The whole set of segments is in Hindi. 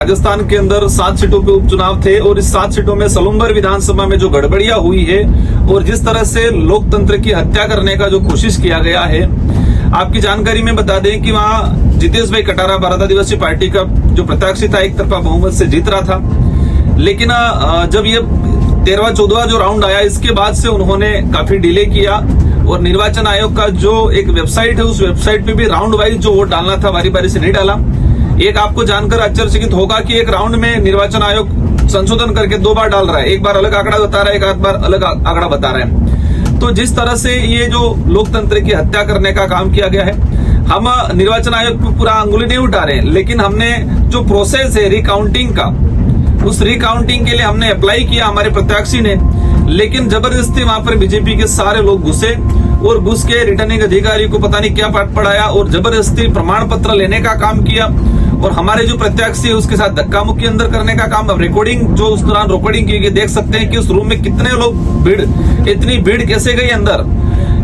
राजस्थान के अंदर 7 सीटों पे उपचुनाव थे और इस 7 सीटों में सलूम्बर विधानसभा में जो गड़बड़ियां हुई है और जिस तरह से लोकतंत्र की हत्या करने का जो कोशिश किया गया है, आपकी जानकारी में बता दें कि वहां जितेश भाई कटारा भारत आदिवासी पार्टी का जो प्रत्याशी था एक तरफा बहुमत से जीत रहा था। लेकिन जब ये 13वां-14वां जो राउंड आया, इसके बाद से उन्होंने काफी डिले किया और निर्वाचन आयोग का जो एक वेबसाइट है, उस वेबसाइट पे भी राउंड वाइज जो वोट डालना था बारी बारी से नहीं डाला। एक आपको जानकर आश्चर्यचकित होगा कि एक राउंड में निर्वाचन आयोग संशोधन करके 2 बार डाल रहा है, एक बार अलग आंकड़ा बता रहा है, एक आध बार अलग आंकड़ा बता रहा है। तो जिस तरह से ये जो लोकतंत्र की हत्या करने का काम किया गया है, हम निर्वाचन आयोग पे पूरा अंगुली नहीं उठा रहे, लेकिन हमने जो प्रोसेस है रिकाउंटिंग का, उस रिकाउंटिंग के लिए हमने अप्लाई किया हमारे प्रत्याशी ने, लेकिन जबरदस्ती वहां पर बीजेपी के सारे लोग घुसे और घुस के रिटर्निंग अधिकारी को पता नहीं क्या पाठ पढ़ाया और जबरदस्ती प्रमाण पत्र लेने का काम किया और हमारे जो प्रत्याशी है उसके साथ धक्का मुक्की अंदर करने का काम। अब रिकॉर्डिंग जो उस दौरान रिकॉर्डिंग की गई, देख सकते हैं कि उस रूम में कितने लोग भीड़, इतनी भीड़ कैसे गई अंदर,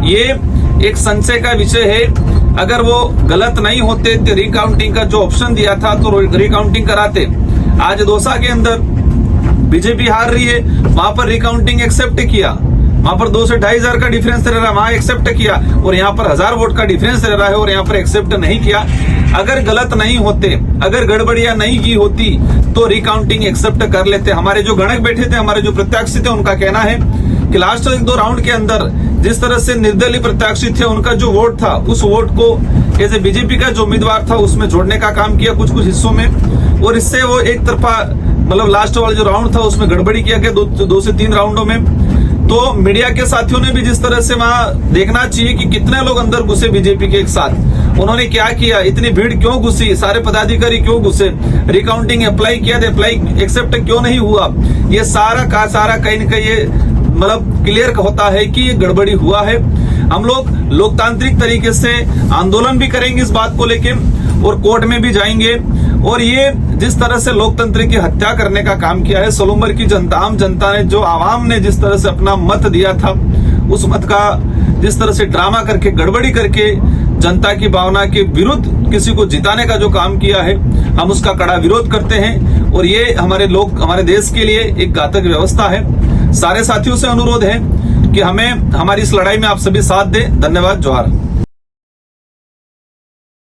ये एक संशय का विषय है। अगर वो गलत नहीं होते तो रिकाउंटिंग का जो ऑप्शन दिया था तो रिकाउंटिंग कराते। आज दौसा के अंदर बीजेपी हार रही है, वहां पर रिकाउंटिंग एक्सेप्ट किया, वहां पर 2 से 2.5 हजार का डिफरेंस रह रहा है, वहां एक्सेप्ट किया, और यहाँ पर 1000 वोट का डिफरेंस रह रहा है और यहाँ पर एक्सेप्ट नहीं किया। अगर गलत नहीं होते, अगर गड़बड़ियां नहीं की होती तो रिकाउंटिंग एक्सेप्ट कर लेते। हमारे जो गणक बैठे थे, हमारे जो प्रत्याशी थे, उनका कहना है कि लास्ट 1-2 राउंड के अंदर जिस तरह से निर्दलीय प्रत्याशी थे, उनका जो वोट था उस वोट को ऐसे बीजेपी का जो उम्मीदवार था उसमें जोड़ने का काम किया कुछ हिस्सों में, और इससे वो एक तरफा मतलब लास्ट वाला जो राउंड था उसमें गड़बड़ी किया गया 2 से 3 राउंडों में। तो मीडिया के साथियों ने भी जिस तरह से वहां देखना चाहिए कि कितने लोग अंदर घुसे बीजेपी के एक साथ, उन्होंने क्या किया, इतनी भीड़ क्यों घुसी, सारे पदाधिकारी क्यों घुसे, रिकाउंटिंग अप्लाई किया था, अप्लाई एक्सेप्ट क्यों नहीं हुआ, ये सारा का सारा कहीं न कहीं ये मतलब क्लियर होता है कि ये गड़बड़ी हुआ है। हम लोग लोकतांत्रिक तरीके से आंदोलन भी करेंगे इस बात को लेके और कोर्ट में भी जाएंगे। और ये जिस तरह से लोकतंत्र की हत्या करने का काम किया है, सलूम्बर की जनता, आम जनता ने, जो आवाम ने जिस तरह से अपना मत दिया था, उस मत का जिस तरह से ड्रामा करके, गड़बड़ी करके जनता की भावना के विरुद्ध किसी को जिताने का जो काम किया है, हम उसका कड़ा विरोध करते हैं। और ये हमारे देश के लिए एक घातक व्यवस्था है। सारे साथियों से अनुरोध है कि हमें हमारी इस लड़ाई में आप सभी साथ दें। धन्यवाद। जोहार।